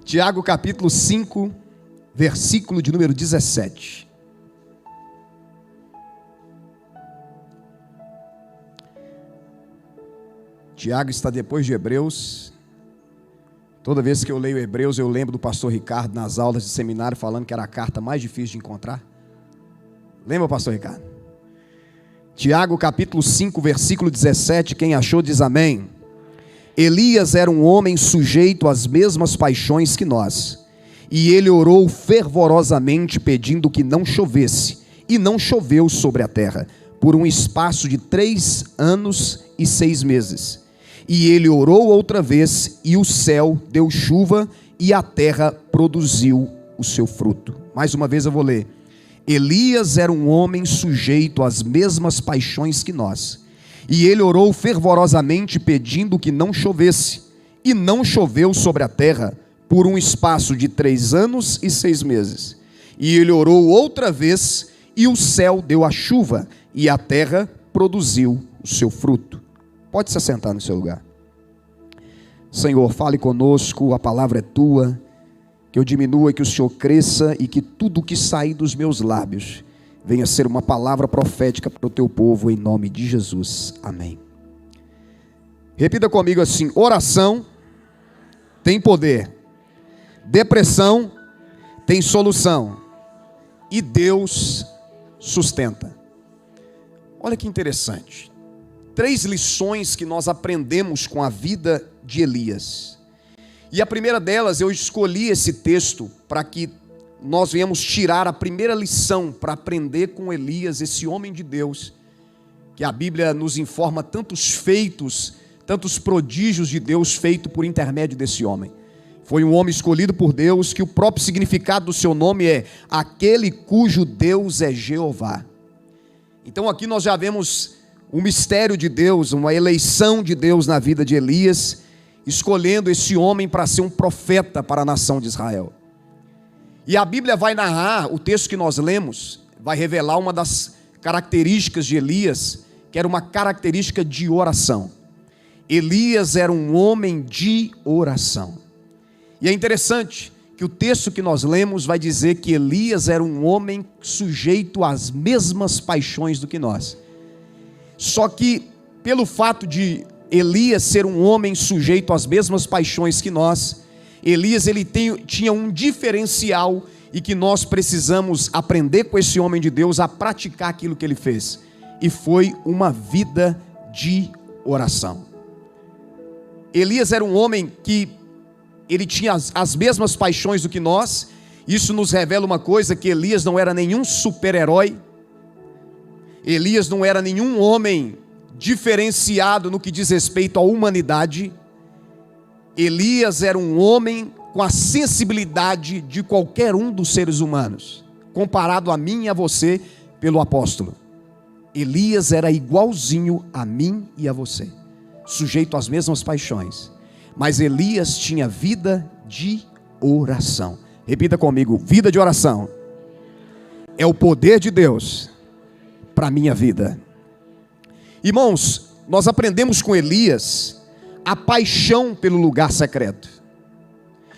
Tiago capítulo 5, versículo de número 17. Tiago está depois de Hebreus. Toda vez que eu leio Hebreus, eu lembro do pastor Ricardo nas aulas de seminário falando que era a carta mais difícil de encontrar. Lembra, pastor Ricardo? Tiago capítulo 5, versículo 17, quem achou diz amém. Elias era um homem sujeito às mesmas paixões que nós, e ele orou fervorosamente pedindo que não chovesse, e não choveu sobre a terra, por um espaço de 3 anos e 6 meses. E ele orou outra vez, e o céu deu chuva, e a terra produziu o seu fruto. Mais uma vez eu vou ler. Elias era um homem sujeito às mesmas paixões que nós, e ele orou fervorosamente pedindo que não chovesse, e não choveu sobre a terra por um espaço de 3 anos e 6 meses. E ele orou outra vez, e o céu deu a chuva, e a terra produziu o seu fruto. Pode se assentar no seu lugar. Senhor, fale conosco, a palavra é tua, que eu diminua e que o Senhor cresça, e que tudo que sair dos meus lábios venha ser uma palavra profética para o teu povo, em nome de Jesus, amém. Repita comigo assim: oração tem poder, depressão tem solução, e Deus sustenta. Olha que interessante, 3 lições que nós aprendemos com a vida de Elias, e a primeira delas, eu escolhi esse texto para que nós venhamos tirar a primeira lição para aprender com Elias, esse homem de Deus, que a Bíblia nos informa tantos feitos, tantos prodígios de Deus feito por intermédio desse homem. Foi um homem escolhido por Deus, que o próprio significado do seu nome é aquele cujo Deus é Jeová. Então aqui nós já vemos um mistério de Deus, uma eleição de Deus na vida de Elias, escolhendo esse homem para ser um profeta para a nação de Israel. E a Bíblia vai narrar, o texto que nós lemos, vai revelar uma das características de Elias, que era uma característica de oração. Elias era um homem de oração. E é interessante que o texto que nós lemos vai dizer que Elias era um homem sujeito às mesmas paixões do que nós. Só que, pelo fato de Elias ser um homem sujeito às mesmas paixões que nós, Elias tinha um diferencial, e que nós precisamos aprender com esse homem de Deus a praticar aquilo que ele fez, e foi uma vida de oração. Elias era um homem que ele tinha as mesmas paixões do que nós. Isso nos revela uma coisa, que Elias não era nenhum super-herói, Elias não era nenhum homem diferenciado no que diz respeito à humanidade. Elias era um homem com a sensibilidade de qualquer um dos seres humanos, comparado a mim e a você pelo apóstolo. Elias era igualzinho a mim e a você, sujeito às mesmas paixões, mas Elias tinha vida de oração. Repita comigo: vida de oração é o poder de Deus para a minha vida. Irmãos, nós aprendemos com Elias a paixão pelo lugar secreto,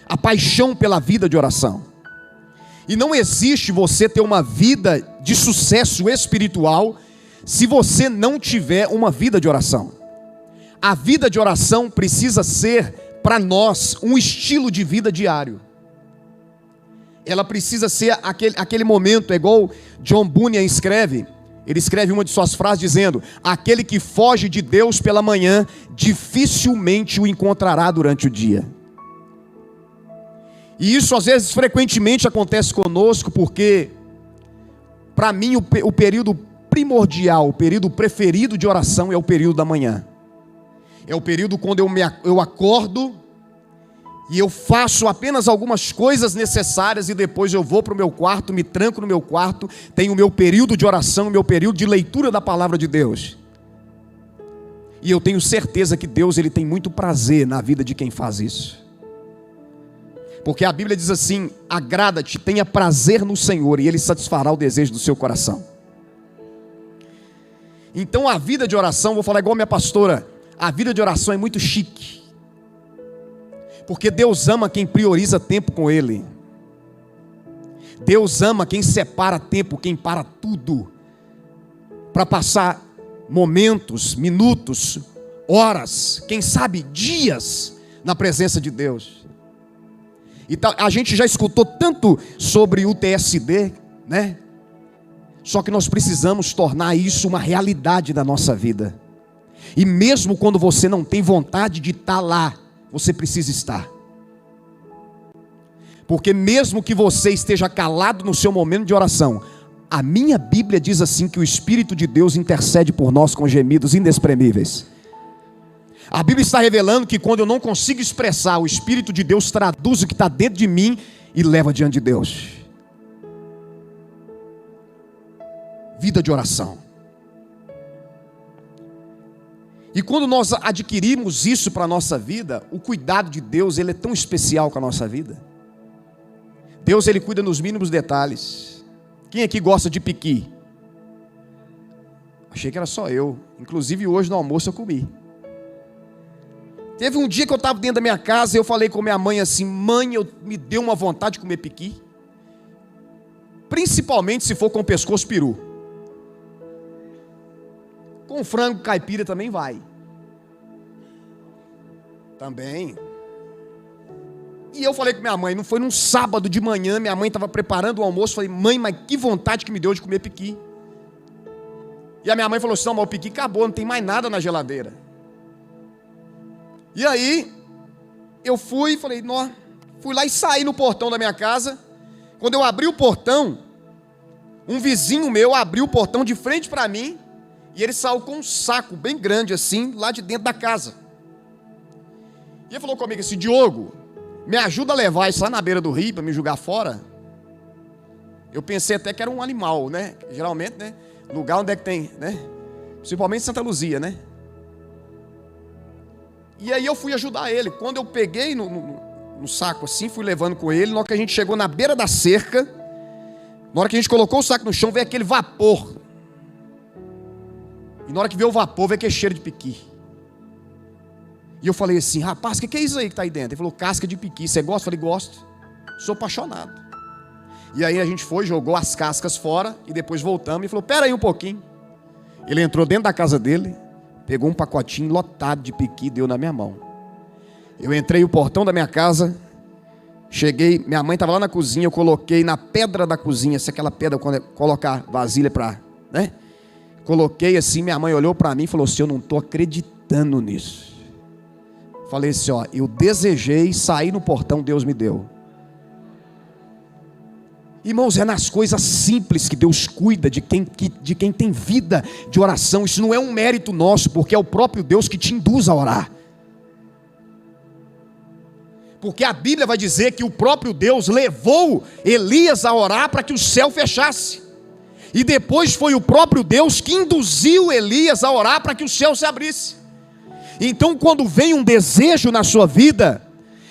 a paixão pela vida de oração. E não existe você ter uma vida de sucesso espiritual se você não tiver uma vida de oração. A vida de oração precisa ser para nós um estilo de vida diário. Ela precisa ser aquele momento, é igual John Bunyan escreve. Ele escreve uma de suas frases dizendo: aquele que foge de Deus pela manhã, dificilmente o encontrará durante o dia. E isso às vezes frequentemente acontece conosco, porque para mim o período primordial, o período preferido de oração é o período da manhã. É o período quando eu acordo e eu faço apenas algumas coisas necessárias, e depois eu vou para o meu quarto, me tranco no meu quarto, tenho o meu período de oração, o meu período de leitura da palavra de Deus. E eu tenho certeza que Deus ele tem muito prazer na vida de quem faz isso. Porque a Bíblia diz assim: agrada-te, tenha prazer no Senhor, e Ele satisfará o desejo do seu coração. Então a vida de oração, vou falar igual minha pastora, a vida de oração é muito chique. Porque Deus ama quem prioriza tempo com Ele. Deus ama quem separa tempo, quem para tudo, para passar momentos, minutos, horas, quem sabe dias, na presença de Deus. Então, a gente já escutou tanto sobre o TSD, né? Só que nós precisamos tornar isso uma realidade da nossa vida. E mesmo quando você não tem vontade de estar lá, você precisa estar. Porque mesmo que você esteja calado no seu momento de oração, a minha Bíblia diz assim que o Espírito de Deus intercede por nós com gemidos inexprimíveis. A Bíblia está revelando que quando eu não consigo expressar, o Espírito de Deus traduz o que está dentro de mim e leva diante de Deus. Vida de oração. E quando nós adquirimos isso para a nossa vida, o cuidado de Deus, ele é tão especial com a nossa vida. Deus, ele cuida nos mínimos detalhes. Quem aqui gosta de piqui? Achei que era só eu. Inclusive hoje no almoço eu comi. Teve um dia que eu estava dentro da minha casa e eu falei com minha mãe assim: mãe, me deu uma vontade de comer piqui. Principalmente se for com pescoço peru. Com frango caipira também vai. Também. E eu falei com minha mãe, não foi num sábado de manhã, minha mãe estava preparando o almoço, falei: mãe, mas que vontade que me deu de comer piqui. E a minha mãe falou assim: não, mas o piqui acabou, não tem mais nada na geladeira. E aí, eu fui, falei, não, fui lá e saí no portão da minha casa. Quando eu abri o portão, um vizinho meu abriu o portão de frente para mim, e ele saiu com um saco bem grande assim, lá de dentro da casa. E ele falou comigo assim: Diogo, me ajuda a levar isso lá na beira do rio para me jogar fora. Eu pensei até que era um animal, né? Geralmente, né? Lugar onde é que tem, né? Principalmente Santa Luzia, né? E aí eu fui ajudar ele. Quando eu peguei no saco assim, fui levando com ele. Na hora que a gente chegou na beira da cerca, na hora que a gente colocou o saco no chão, veio aquele vapor. E na hora que veio o vapor, veio aquele cheiro de piqui. E eu falei assim: rapaz, o que é isso aí que está aí dentro? Ele falou: casca de piqui. Você gosta? Eu falei: gosto. Sou apaixonado. E aí a gente foi, jogou as cascas fora e depois voltamos e falou: pera aí um pouquinho. Ele entrou dentro da casa dele, pegou um pacotinho lotado de piqui e deu na minha mão. Eu entrei no portão da minha casa, cheguei, minha mãe estava lá na cozinha, eu coloquei na pedra da cozinha, se aquela pedra quando colocar vasilha para, né? Coloquei assim, minha mãe olhou para mim e falou assim: eu não estou acreditando nisso. Falei assim: ó, eu desejei sair no portão, Deus me deu. Irmãos, é nas coisas simples que Deus cuida de quem tem vida de oração. Isso não é um mérito nosso, porque é o próprio Deus que te induz a orar. Porque a Bíblia vai dizer que o próprio Deus levou Elias a orar para que o céu fechasse. E depois foi o próprio Deus que induziu Elias a orar para que o céu se abrisse. Então, quando vem um desejo na sua vida,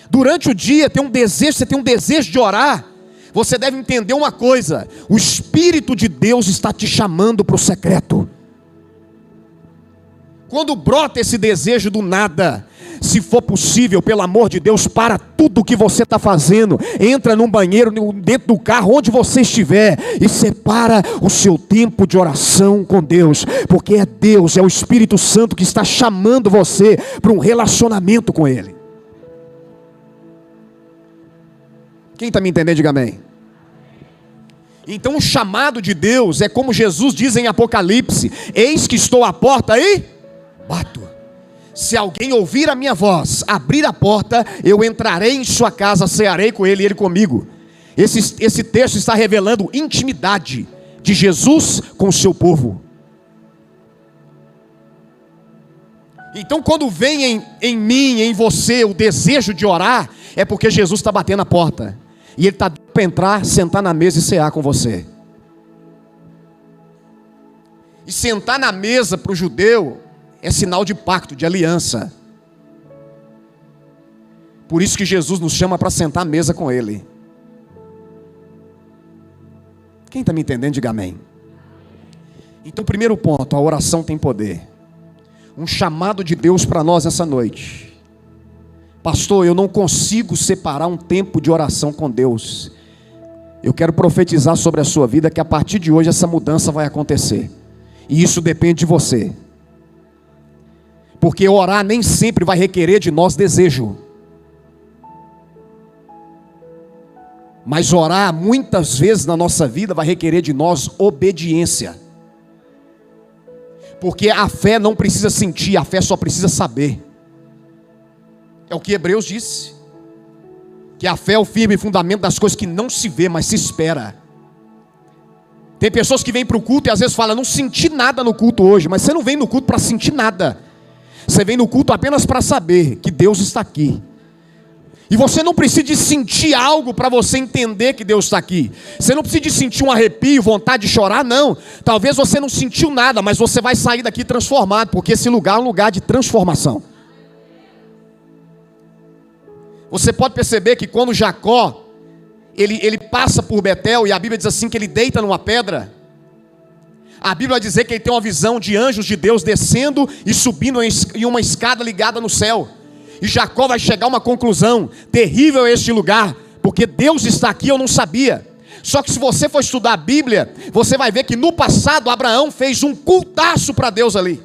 durante o dia tem um desejo, você tem um desejo de orar, você deve entender uma coisa: o Espírito de Deus está te chamando para o secreto. Quando brota esse desejo do nada, se for possível, pelo amor de Deus, para tudo o que você está fazendo, entra num banheiro, dentro do carro, onde você estiver, e separa o seu tempo de oração com Deus, porque é Deus, é o Espírito Santo que está chamando você para um relacionamento com Ele. Quem está me entendendo, diga amém. Então o chamado de Deus é como Jesus diz em Apocalipse: eis que estou à porta e bato. Se alguém ouvir a minha voz, abrir a porta, eu entrarei em sua casa, cearei com ele e ele comigo. Esse texto está revelando intimidade de Jesus com o seu povo. Então quando vem em mim, em você, o desejo de orar, é porque Jesus está batendo a porta. E Ele está para entrar, sentar na mesa e cear com você. E sentar na mesa para o judeu é sinal de pacto, de aliança. Por isso que Jesus nos chama para sentar à mesa com Ele. Quem está me entendendo, diga amém. Então, primeiro ponto: a oração tem poder. Um chamado de Deus para nós essa noite: Pastor, eu não consigo separar um tempo de oração com Deus. Eu quero profetizar sobre a sua vida que a partir de hoje essa mudança vai acontecer. E isso depende de você. Porque orar nem sempre vai requerer de nós desejo. Mas orar muitas vezes na nossa vida vai requerer de nós obediência. Porque a fé não precisa sentir, a fé só precisa saber. É o que Hebreus disse. Que a fé é o firme fundamento das coisas que não se vê, mas se espera. Tem pessoas que vêm para o culto e às vezes falam, não senti nada no culto hoje. Mas você não vem no culto para sentir nada. Você vem no culto apenas para saber que Deus está aqui. E você não precisa de sentir algo para você entender que Deus está aqui. Você não precisa de sentir um arrepio, vontade de chorar, não. Talvez você não sentiu nada, mas você vai sair daqui transformado, porque esse lugar é um lugar de transformação. Você pode perceber que quando Jacó, ele passa por Betel, e a Bíblia diz assim que ele deita numa pedra. A Bíblia vai dizer que ele tem uma visão de anjos de Deus descendo e subindo em uma escada ligada no céu. E Jacó vai chegar a uma conclusão: terrível é este lugar, porque Deus está aqui, eu não sabia. Só que se você for estudar a Bíblia, você vai ver que no passado Abraão fez um cultaço para Deus ali.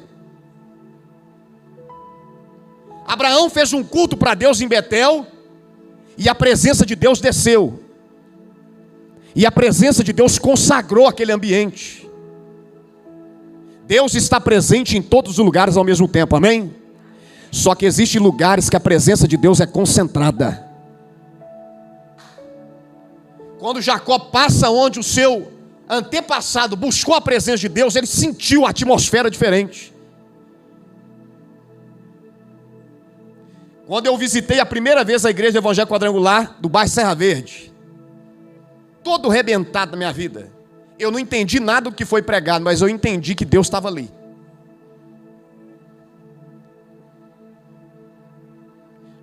Abraão fez um culto para Deus em Betel, e a presença de Deus desceu. E a presença de Deus consagrou aquele ambiente. Deus está presente em todos os lugares ao mesmo tempo, amém? Só que existem lugares que a presença de Deus é concentrada. Quando Jacó passa onde o seu antepassado buscou a presença de Deus, ele sentiu a atmosfera diferente. Quando eu visitei a primeira vez a igreja evangélica quadrangular do bairro Serra Verde, todo arrebentado na minha vida, eu não entendi nada do que foi pregado, mas eu entendi que Deus estava ali.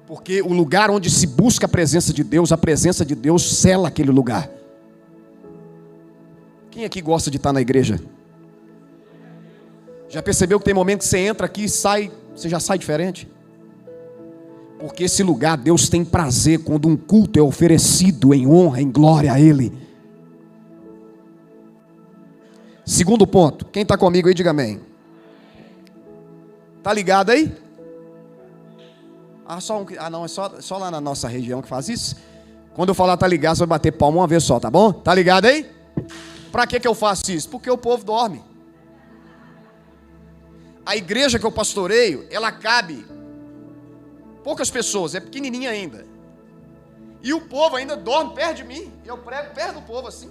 Porque o lugar onde se busca a presença de Deus sela aquele lugar. Quem aqui gosta de estar na igreja? Já percebeu que tem momento que você entra aqui e sai, você já sai diferente? Porque esse lugar Deus tem prazer quando um culto é oferecido em honra, em glória a Ele. Segundo ponto, quem está comigo aí, diga amém. Está ligado aí? Não, é só lá na nossa região que faz isso. Quando eu falar tá ligado, você vai bater palma uma vez só, tá bom? Tá ligado aí? Pra que eu faço isso? Porque o povo dorme. A igreja que eu pastoreio, ela cabe poucas pessoas, é pequenininha ainda. E o povo ainda dorme perto de mim. E eu prego perto do povo assim.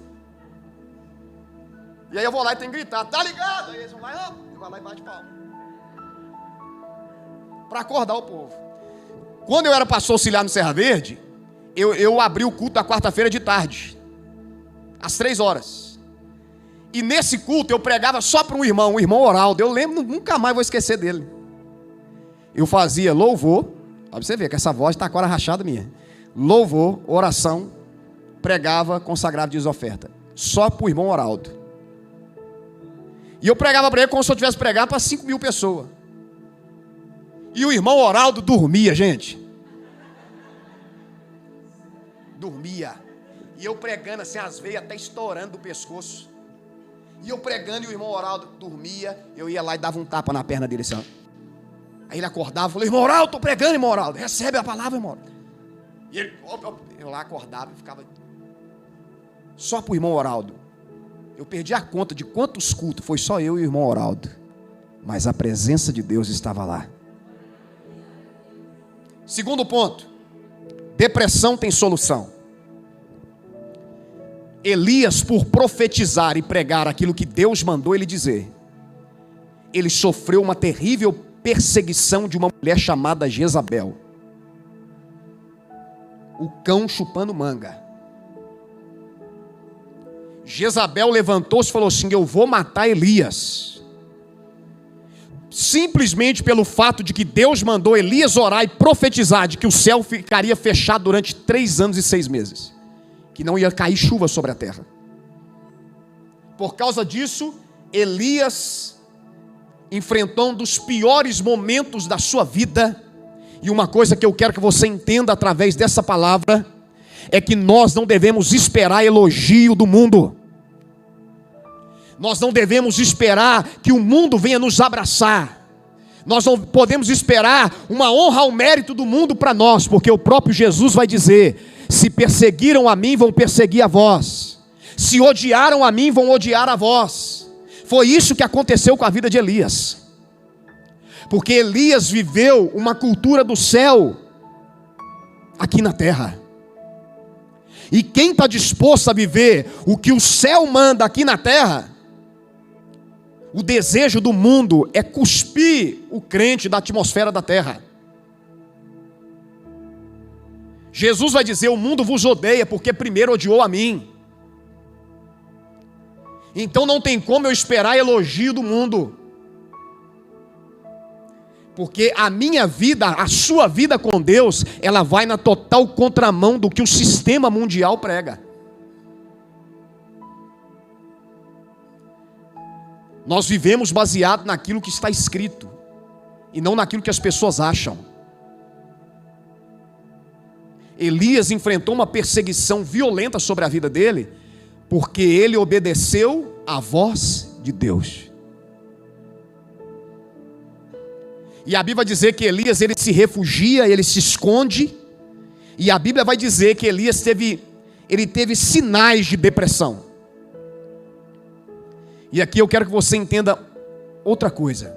E aí eu vou lá e tenho que gritar, tá ligado? Aí eles vão lá, eu vou lá e bate palma. Para acordar o povo. Quando eu era pastor auxiliar no Serra Verde, eu abri o culto da quarta-feira de tarde, às 3 horas. E nesse culto eu pregava só para um irmão, o irmão Oraldo. Eu lembro, nunca mais vou esquecer dele. Eu fazia louvor, ó, você ver que essa voz está agora rachada minha. Louvor, oração, pregava, consagrava, diz oferta. Só para o irmão Oraldo. E eu pregava para ele como se eu tivesse pregado para 5.000 pessoas. E o irmão Oraldo dormia, gente. Dormia. E eu pregando assim, as veias até estourando do pescoço. E eu pregando e o irmão Oraldo dormia. Eu ia lá e dava um tapa na perna dele assim. Aí ele acordava e falou, irmão Oraldo, estou pregando, irmão Oraldo. Recebe a palavra, irmão. E ele, eu lá acordava e ficava só para o irmão Oraldo. Eu perdi a conta de quantos cultos. Foi só eu e o irmão Oraldo. Mas a presença de Deus estava lá. Segundo ponto, depressão tem solução. Elias, por profetizar e pregar aquilo que Deus mandou ele dizer, ele sofreu uma terrível perseguição de uma mulher chamada Jezabel. O cão chupando manga. Jezabel levantou-se e falou assim, eu vou matar Elias. Simplesmente pelo fato de que Deus mandou Elias orar e profetizar de que o céu ficaria fechado durante 3 anos e 6 meses. Que não ia cair chuva sobre a terra. Por causa disso, Elias enfrentou um dos piores momentos da sua vida. E uma coisa que eu quero que você entenda através dessa palavra é que nós não devemos esperar elogio do mundo. Nós não devemos esperar que o mundo venha nos abraçar. Nós não podemos esperar uma honra ao mérito do mundo para nós, porque o próprio Jesus vai dizer: se perseguiram a mim, vão perseguir a vós. Se odiaram a mim, vão odiar a vós. Foi isso que aconteceu com a vida de Elias. Porque Elias viveu uma cultura do céu aqui na terra. E quem está disposto a viver o que o céu manda aqui na terra, o desejo do mundo é cuspir o crente da atmosfera da terra. Jesus vai dizer: o mundo vos odeia porque primeiro odiou a mim. Então não tem como eu esperar elogio do mundo. Porque a minha vida, a sua vida com Deus, ela vai na total contramão do que o sistema mundial prega. Nós vivemos baseado naquilo que está escrito e não naquilo que as pessoas acham. Elias enfrentou uma perseguição violenta sobre a vida dele, porque ele obedeceu à voz de Deus. E a Bíblia vai dizer que Elias, ele se refugia, ele se esconde. E a Bíblia vai dizer que Elias teve sinais de depressão. E aqui eu quero que você entenda outra coisa.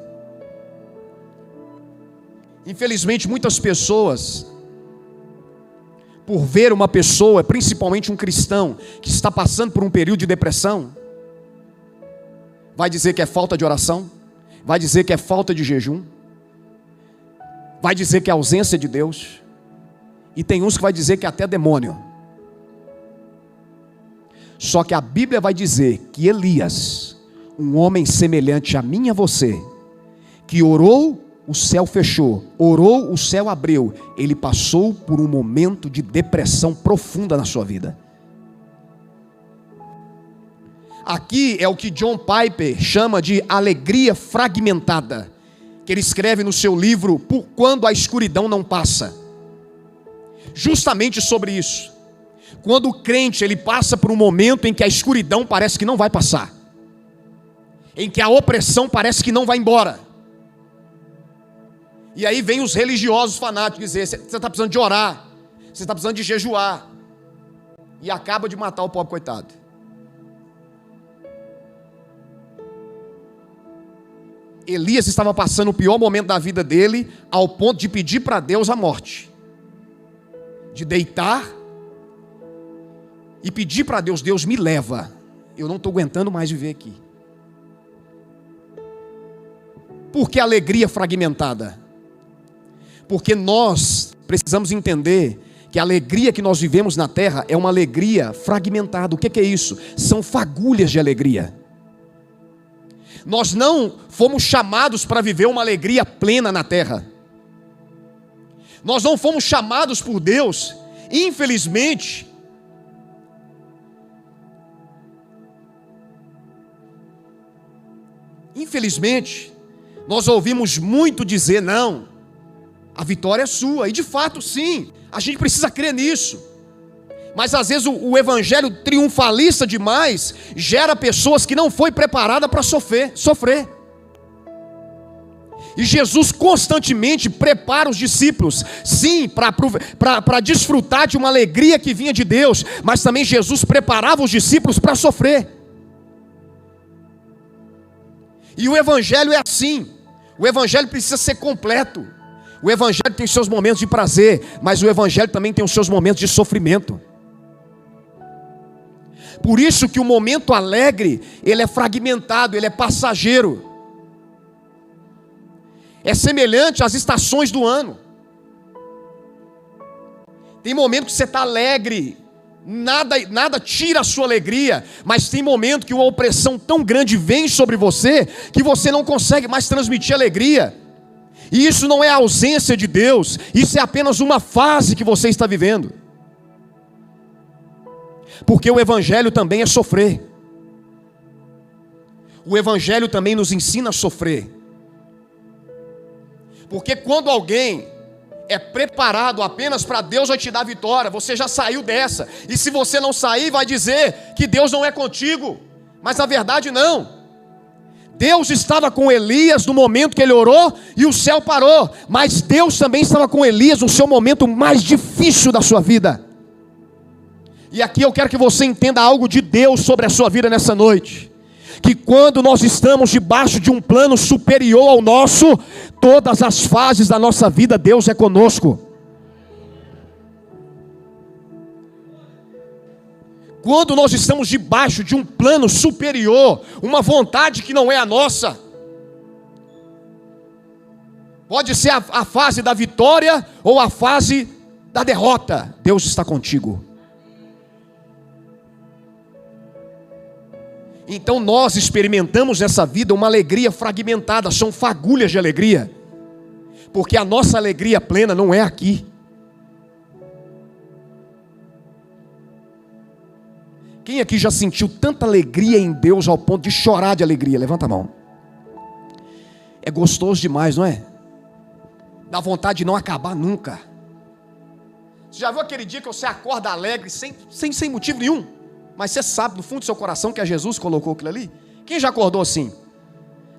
Infelizmente, muitas pessoas, por ver uma pessoa, principalmente um cristão, que está passando por um período de depressão, vai dizer que é falta de oração, vai dizer que é falta de jejum, vai dizer que é ausência de Deus, e tem uns que vai dizer que é até demônio. Só que a Bíblia vai dizer que Elias, um homem semelhante a mim e a você, que orou, o céu fechou, orou, o céu abriu, ele passou por um momento de depressão profunda na sua vida. Aqui é o que John Piper chama de alegria fragmentada, que ele escreve no seu livro Por Quando a Escuridão Não Passa, justamente sobre isso. Quando o crente ele passa por um momento em que a escuridão parece que não vai passar, em que a opressão parece que não vai embora, e aí vem os religiosos fanáticos dizer: você está precisando de orar, você está precisando de jejuar, e acaba de matar o pobre coitado. Elias estava passando o pior momento da vida dele, ao ponto de pedir para Deus a morte, de deitar e pedir para Deus: Deus me leva, eu não estou aguentando mais viver aqui. Por que alegria fragmentada? Porque nós precisamos entender que a alegria que nós vivemos na terra é uma alegria fragmentada. O que é isso? São fagulhas de alegria. Nós não fomos chamados para viver uma alegria plena na terra. Nós não fomos chamados por Deus, infelizmente, nós ouvimos muito dizer: não, a vitória é sua, e de fato sim, a gente precisa crer nisso. Mas às vezes o evangelho triunfalista demais gera pessoas que não foi preparada para sofrer. E Jesus constantemente prepara os discípulos, sim, para desfrutar de uma alegria que vinha de Deus, mas também Jesus preparava os discípulos para sofrer. E o evangelho é assim. O evangelho precisa ser completo. O evangelho tem os seus momentos de prazer, mas o evangelho também tem os seus momentos de sofrimento. Por isso que o momento alegre, ele é fragmentado, ele é passageiro. É semelhante às estações do ano. Tem momento que você está alegre, nada tira a sua alegria, mas tem momento que uma opressão tão grande vem sobre você, que você não consegue mais transmitir alegria. E isso não é a ausência de Deus, isso é apenas uma fase que você está vivendo. Porque o evangelho também é sofrer. O evangelho também nos ensina a sofrer. Porque quando alguém é preparado apenas para Deus vai te dar vitória. Você já saiu dessa. E se você não sair, vai dizer que Deus não é contigo. Mas na verdade não. Deus estava com Elias no momento que ele orou e o céu parou. Mas Deus também estava com Elias no seu momento mais difícil da sua vida. E aqui eu quero que você entenda algo de Deus sobre a sua vida nessa noite. Que quando nós estamos debaixo de um plano superior ao nosso, todas as fases da nossa vida, Deus é conosco. Quando nós estamos debaixo de um plano superior, uma vontade que não é a nossa, pode ser a fase da vitória ou a fase da derrota, Deus está contigo. Então nós experimentamos nessa vida uma alegria fragmentada, são fagulhas de alegria, porque a nossa alegria plena não é aqui. Quem aqui já sentiu tanta alegria em Deus ao ponto de chorar de alegria? Levanta a mão. É gostoso demais, não é? Dá vontade de não acabar nunca. Você já viu aquele dia que você acorda alegre sem motivo nenhum? Mas você sabe no fundo do seu coração que é Jesus que colocou aquilo ali? Quem já acordou assim?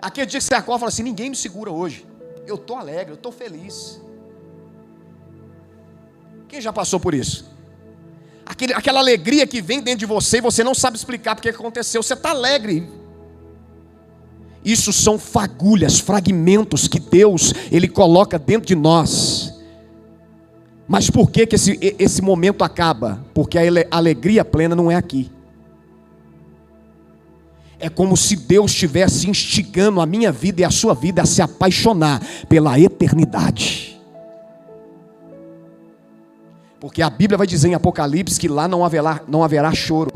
Aquele dia que você acorda e fala assim: ninguém me segura hoje. Eu estou alegre, eu estou feliz. Quem já passou por isso? Aquela alegria que vem dentro de você e você não sabe explicar porque aconteceu. Você está alegre. Isso são fagulhas, fragmentos que Deus Ele coloca dentro de nós. Mas por que esse momento acaba? Porque a alegria plena não é aqui. É como se Deus estivesse instigando a minha vida e a sua vida a se apaixonar pela eternidade. Porque a Bíblia vai dizer em Apocalipse que lá não haverá choro.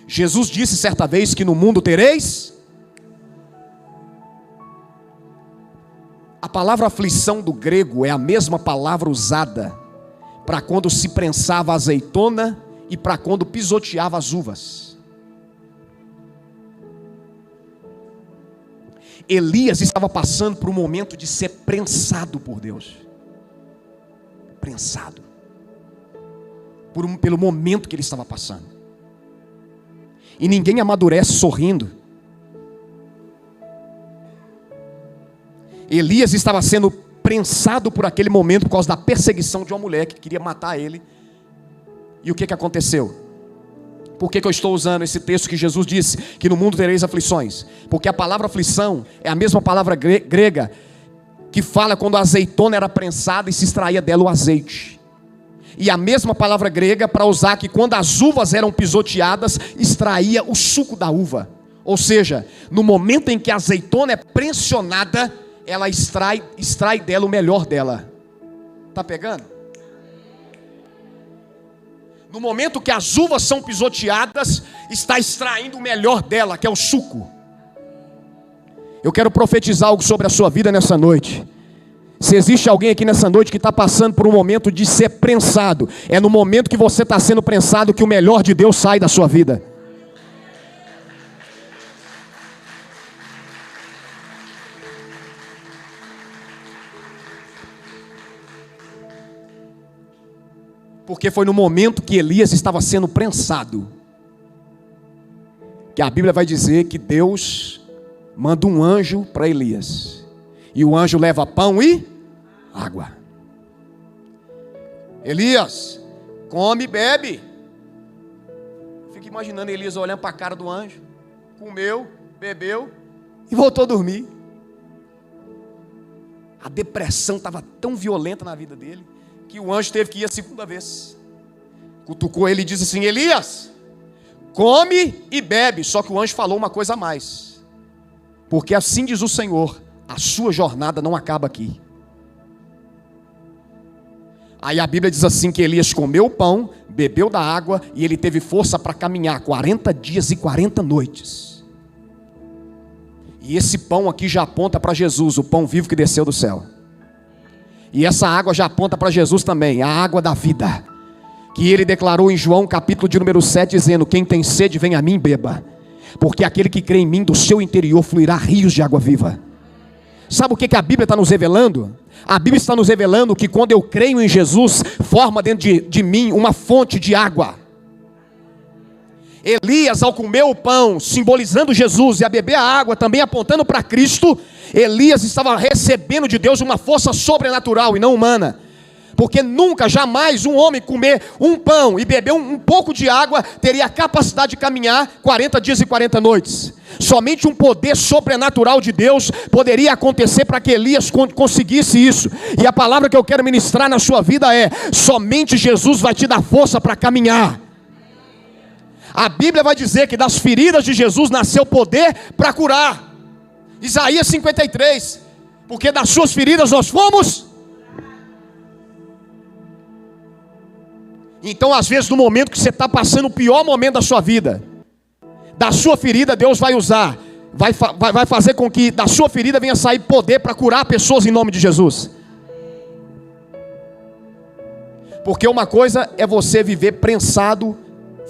Jesus disse certa vez que no mundo tereis. A palavra aflição do grego é a mesma palavra usada para quando se prensava a azeitona e para quando pisoteava as uvas. Elias estava passando por um momento de ser prensado por Deus. Prensado. Pelo momento que ele estava passando. E ninguém amadurece sorrindo. Elias estava sendo prensado por aquele momento por causa da perseguição de uma mulher que queria matar ele. E o que aconteceu? Por que eu estou usando esse texto que Jesus disse que no mundo tereis aflições? Porque a palavra aflição é a mesma palavra grega que fala quando a azeitona era prensada e se extraía dela o azeite. E a mesma palavra grega para usar que quando as uvas eram pisoteadas, extraía o suco da uva. Ou seja, no momento em que a azeitona é pressionada, ela extrai dela o melhor dela. Está pegando? No momento que as uvas são pisoteadas, está extraindo o melhor dela, que é o suco. Eu quero profetizar algo sobre a sua vida nessa noite. Se existe alguém aqui nessa noite que está passando por um momento de ser prensado, é no momento que você está sendo prensado que o melhor de Deus sai da sua vida. Porque foi no momento que Elias estava sendo prensado que a Bíblia vai dizer que Deus manda um anjo para Elias. E o anjo leva pão e água. Elias, come e bebe. Fico imaginando Elias olhando para a cara do anjo. Comeu, bebeu e voltou a dormir. A depressão estava tão violenta na vida dele que o anjo teve que ir a segunda vez. Cutucou ele e disse assim: Elias, come e bebe. Só que o anjo falou uma coisa a mais. Porque assim diz o Senhor: a sua jornada não acaba aqui. Aí a Bíblia diz assim que Elias comeu o pão, bebeu da água e ele teve força para caminhar 40 dias e 40 noites. E esse pão aqui já aponta para Jesus, o pão vivo que desceu do céu. E essa água já aponta para Jesus também, a água da vida, que ele declarou em João capítulo de número 7, dizendo: quem tem sede vem a mim e beba, porque aquele que crê em mim, do seu interior fluirá rios de água viva. Sabe o que a Bíblia está nos revelando? A Bíblia está nos revelando que quando eu creio em Jesus, forma dentro de mim uma fonte de água. Elias, ao comer o pão, simbolizando Jesus, e a beber a água, também apontando para Cristo, Elias estava recebendo de Deus uma força sobrenatural e não humana. Porque nunca, jamais um homem comer um pão e beber um pouco de água teria a capacidade de caminhar 40 dias e 40 noites. Somente um poder sobrenatural de Deus poderia acontecer para que Elias conseguisse isso. E a palavra que eu quero ministrar na sua vida é: somente Jesus vai te dar força para caminhar. A Bíblia vai dizer que das feridas de Jesus nasceu poder para curar. Isaías 53, porque das suas feridas nós fomos. Então, às vezes, no momento que você está passando o pior momento da sua vida, da sua ferida Deus vai usar, vai fazer com que da sua ferida venha sair poder para curar pessoas em nome de Jesus. Porque uma coisa é você viver prensado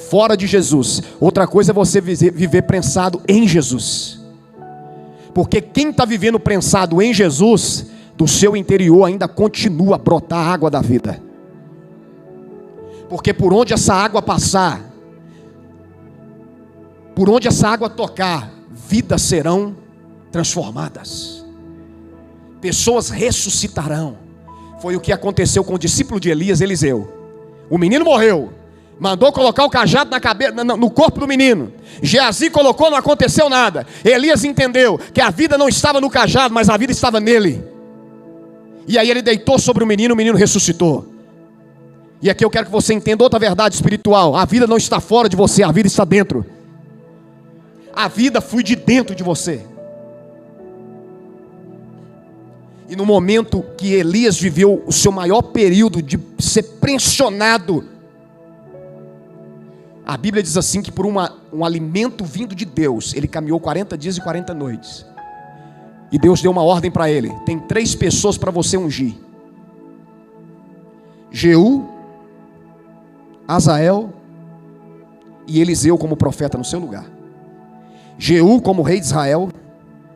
fora de Jesus, outra coisa é você viver prensado em Jesus. Porque quem está vivendo prensado em Jesus, do seu interior ainda continua a brotar a água da vida. Porque por onde essa água passar, por onde essa água tocar, vidas serão transformadas, pessoas ressuscitarão. Foi o que aconteceu com o discípulo de Elias, Eliseu. O menino morreu, mandou colocar o cajado na cabeça, no corpo do menino. Geazi colocou, não aconteceu nada. Elias entendeu que a vida não estava no cajado, mas a vida estava nele. E aí ele deitou sobre o menino ressuscitou. E aqui eu quero que você entenda outra verdade espiritual: a vida não está fora de você, a vida está dentro. A vida flui de dentro de você. E no momento que Elias viveu o seu maior período de ser pressionado, a Bíblia diz assim que por um alimento vindo de Deus, ele caminhou 40 dias e 40 noites. E Deus deu uma ordem para ele: tem 3 pessoas para você ungir: Jeú, Azael e Eliseu como profeta no seu lugar. Jeú como rei de Israel,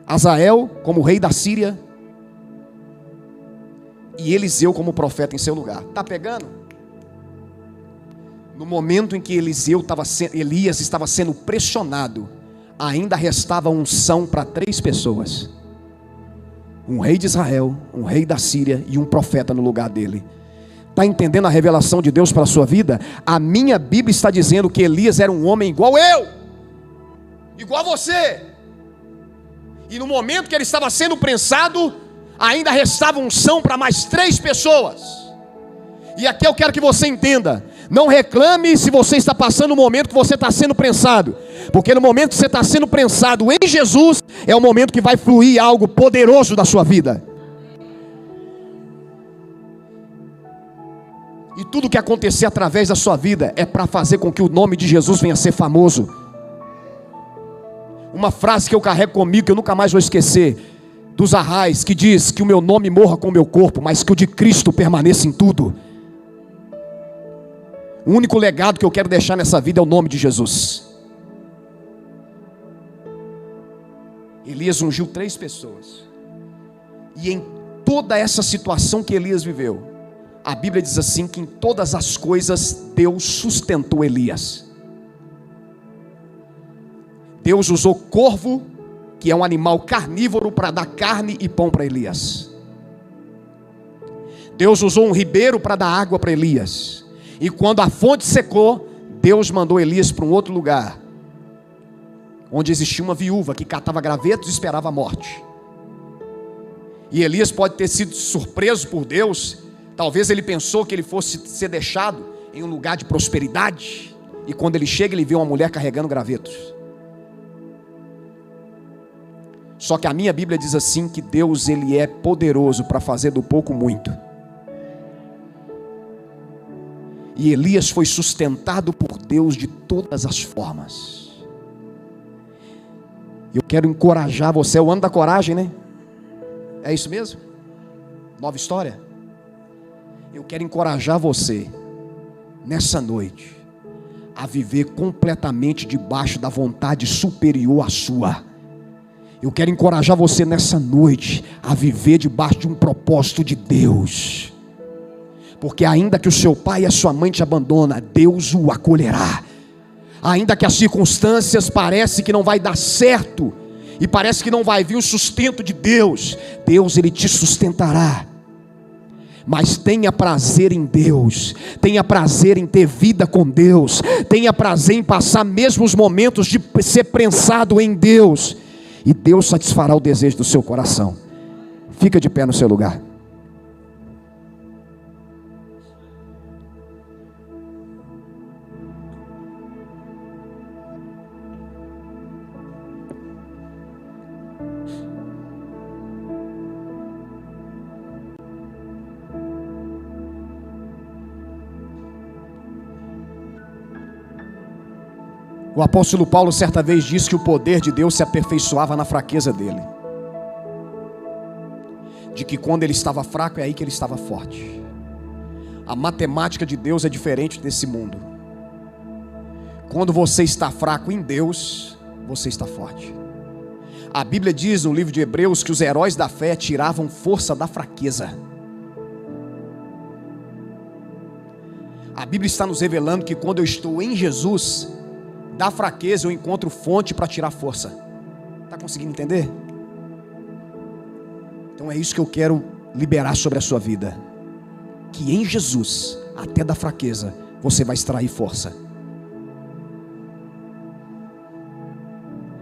Azael como rei da Síria e Eliseu como profeta em seu lugar. Está pegando? No momento em que Elias estava sendo pressionado, ainda restava unção para 3 pessoas: um rei de Israel, um rei da Síria e um profeta no lugar dele. Está entendendo a revelação de Deus para a sua vida? A minha Bíblia está dizendo que Elias era um homem igual eu, igual a você. E no momento que ele estava sendo prensado, ainda restava unção para mais 3 pessoas. E aqui eu quero que você entenda: não reclame se você está passando o momento que você está sendo prensado, porque no momento que você está sendo prensado em Jesus, é o momento que vai fluir algo poderoso da sua vida. E tudo que acontecer através da sua vida é para fazer com que o nome de Jesus venha a ser famoso. Uma frase que eu carrego comigo, que eu nunca mais vou esquecer, dos Arrais, que diz que o meu nome morra com o meu corpo, mas que o de Cristo permaneça em tudo. O único legado que eu quero deixar nessa vida é o nome de Jesus. Elias ungiu 3 pessoas. E em toda essa situação que Elias viveu, a Bíblia diz assim que em todas as coisas Deus sustentou Elias. Deus usou corvo, que é um animal carnívoro, para dar carne e pão para Elias. Deus usou um ribeiro para dar água para Elias. E quando a fonte secou, Deus mandou Elias para um outro lugar, onde existia uma viúva que catava gravetos e esperava a morte. E Elias pode ter sido surpreso por Deus. Talvez ele pensou que ele fosse ser deixado em um lugar de prosperidade, e quando ele chega, ele vê uma mulher carregando gravetos. Só que a minha Bíblia diz assim que Deus, ele é poderoso para fazer do pouco muito. E Elias foi sustentado por Deus de todas as formas. Eu quero encorajar você. É o ano da coragem, né? É isso mesmo? Nova história. Eu quero encorajar você nessa noite a viver completamente debaixo da vontade superior à sua. Eu quero encorajar você nessa noite a viver debaixo de um propósito de Deus. Porque ainda que o seu pai e a sua mãe te abandonam, Deus o acolherá. Ainda que as circunstâncias parecem que não vai dar certo, e parece que não vai vir o sustento de Deus, Deus ele te sustentará. Mas tenha prazer em Deus, tenha prazer em ter vida com Deus, tenha prazer em passar mesmo os momentos de ser prensado em Deus, e Deus satisfará o desejo do seu coração. Fica de pé no seu lugar. O apóstolo Paulo certa vez disse que o poder de Deus se aperfeiçoava na fraqueza dele. De que quando ele estava fraco é aí que ele estava forte. A matemática de Deus é diferente desse mundo. Quando você está fraco em Deus, você está forte. A Bíblia diz no livro de Hebreus que os heróis da fé tiravam força da fraqueza. A Bíblia está nos revelando que quando eu estou em Jesus, da fraqueza eu encontro fonte para tirar força. Está conseguindo entender? Então é isso que eu quero liberar sobre a sua vida. Que em Jesus, até da fraqueza, você vai extrair força.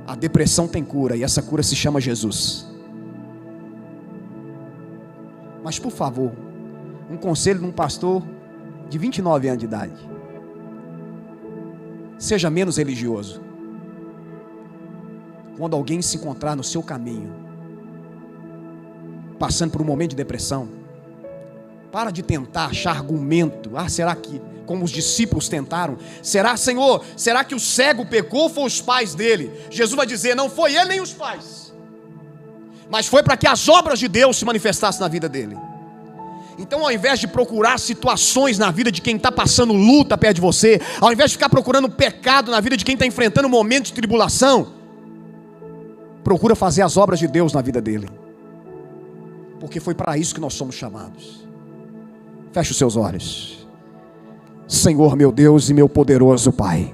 A depressão tem cura, e essa cura se chama Jesus. Mas por favor, um conselho de um pastor de 29 anos de idade: seja menos religioso. Quando alguém se encontrar no seu caminho, passando por um momento de depressão, para de tentar achar argumento. Será que, como os discípulos tentaram, Senhor, será que o cego pecou ou foi os pais dele? Jesus vai dizer, não foi ele nem os pais, mas foi para que as obras de Deus se manifestassem na vida dele. Então, ao invés de procurar situações na vida de quem está passando luta perto de você, ao invés de ficar procurando pecado na vida de quem está enfrentando um momento de tribulação, procura fazer as obras de Deus na vida dele, porque foi para isso que nós somos chamados. Feche os seus olhos. Senhor, meu Deus e meu poderoso Pai,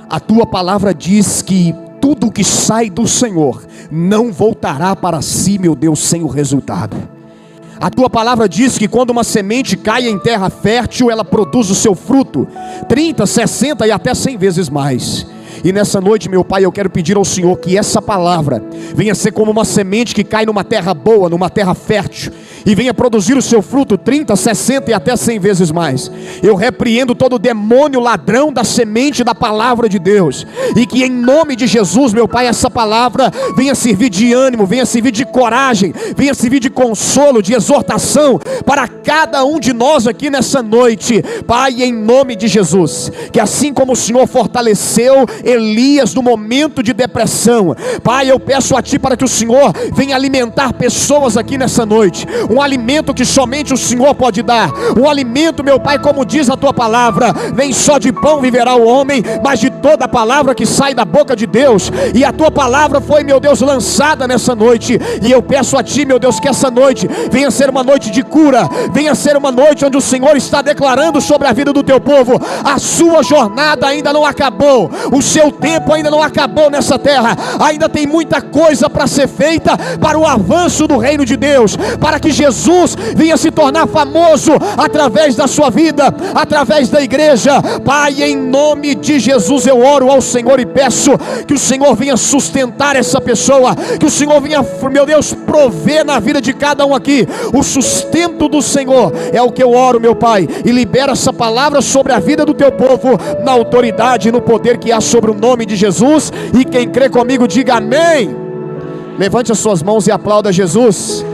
a tua palavra diz que tudo que sai do Senhor não voltará para si, meu Deus, sem o resultado. A tua palavra diz que quando uma semente cai em terra fértil, ela produz o seu fruto 30, 60 e até 100 vezes mais. E nessa noite, meu Pai, eu quero pedir ao Senhor que essa palavra venha ser como uma semente que cai numa terra boa, numa terra fértil, e venha produzir o seu fruto 30, 60 e até 100 vezes mais. Eu repreendo todo demônio ladrão da semente da palavra de Deus, e que em nome de Jesus, meu Pai, essa palavra venha servir de ânimo, venha servir de coragem, venha servir de consolo, de exortação para cada um de nós aqui nessa noite. Pai, em nome de Jesus, que assim como o Senhor fortaleceu Elias no momento de depressão, Pai, eu peço a Ti para que o Senhor venha alimentar pessoas aqui nessa noite, um alimento que somente o Senhor pode dar, um alimento, meu Pai, como diz a Tua palavra, nem só de pão viverá o homem, mas de toda a palavra que sai da boca de Deus. E a Tua palavra foi, meu Deus, lançada nessa noite, e eu peço a Ti, meu Deus, que essa noite venha ser uma noite de cura, venha ser uma noite onde o Senhor está declarando sobre a vida do Teu povo: a sua jornada ainda não acabou, o seu tempo ainda não acabou nessa terra, ainda tem muita coisa para ser feita para o avanço do reino de Deus, para que Jesus venha se tornar famoso através da sua vida, através da igreja. Pai, em nome de Jesus eu oro ao Senhor e peço que o Senhor venha sustentar essa pessoa, que o Senhor venha, meu Deus, prover na vida de cada um aqui o sustento do Senhor. É o que eu oro, meu Pai, e libera essa palavra sobre a vida do Teu povo, na autoridade e no poder que há sobre o nome de Jesus. E quem crê comigo diga amém. Levante as suas mãos e aplauda Jesus.